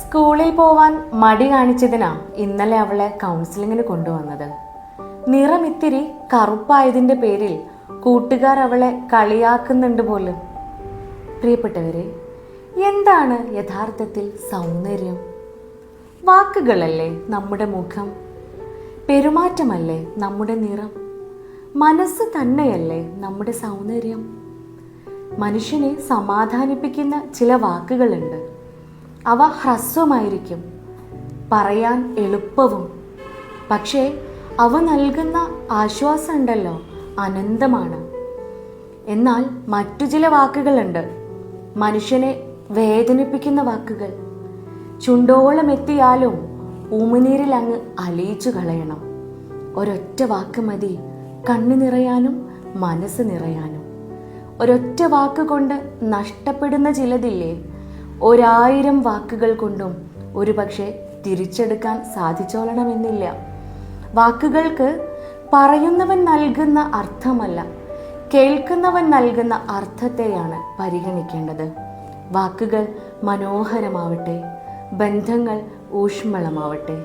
സ്കൂളിൽ പോവാൻ മടി കാണിച്ചതിനാ ഇന്നലെ അവളെ കൗൺസിലിങ്ങിന് കൊണ്ടുവന്നത്. നിറമിത്തിരി കറുപ്പായതിൻ്റെ പേരിൽ കൂട്ടുകാർ അവളെ കളിയാക്കുന്നുണ്ട് പോലും. പ്രിയപ്പെട്ടവരെ, എന്താണ് യഥാർത്ഥത്തിൽ സൗന്ദര്യം? വാക്കുകളല്ലേ നമ്മുടെ മുഖം? പെരുമാറ്റമല്ലേ നമ്മുടെ നിറം? മനസ്സ് തന്നെയല്ലേ നമ്മുടെ സൗന്ദര്യം? മനുഷ്യനെ സമാധാനിപ്പിക്കുന്ന ചില വാക്കുകളുണ്ട്. അവ ഹ്രസ്വമായിരിക്കും, പറയാൻ എളുപ്പവും. പക്ഷേ അവ നൽകുന്ന ആശ്വാസം ഉണ്ടല്ലോ, അനന്തമാണ്. എന്നാൽ മറ്റു ചില വാക്കുകളുണ്ട്, മനുഷ്യനെ വേദനിപ്പിക്കുന്ന വാക്കുകൾ. ചുണ്ടോളം എത്തിയാലും ഉമിനീരിൽ അങ്ങ് അലിയിച്ചു കളയണം. ഒരൊറ്റ വാക്ക് മതി കണ്ണു നിറയാനും മനസ്സ് നിറയാനും. ഒരൊറ്റ വാക്ക് കൊണ്ട് നഷ്ടപ്പെടുന്ന ചിലതില്ലേ, 1000 വാക്കുകൾ കൊണ്ടും ഒരുപക്ഷെ തിരിച്ചെടുക്കാൻ സാധിച്ചോളണമെന്നില്ല. വാക്കുകൾക്ക് പറയുന്നവൻ നൽകുന്ന അർത്ഥമല്ല, കേൾക്കുന്നവൻ നൽകുന്ന അർത്ഥത്തെയാണ് പരിഗണിക്കേണ്ടത്. വാക്കുകൾ മനോഹരമാവട്ടെ, ബന്ധങ്ങൾ ഊഷ്മളമാവട്ടെ.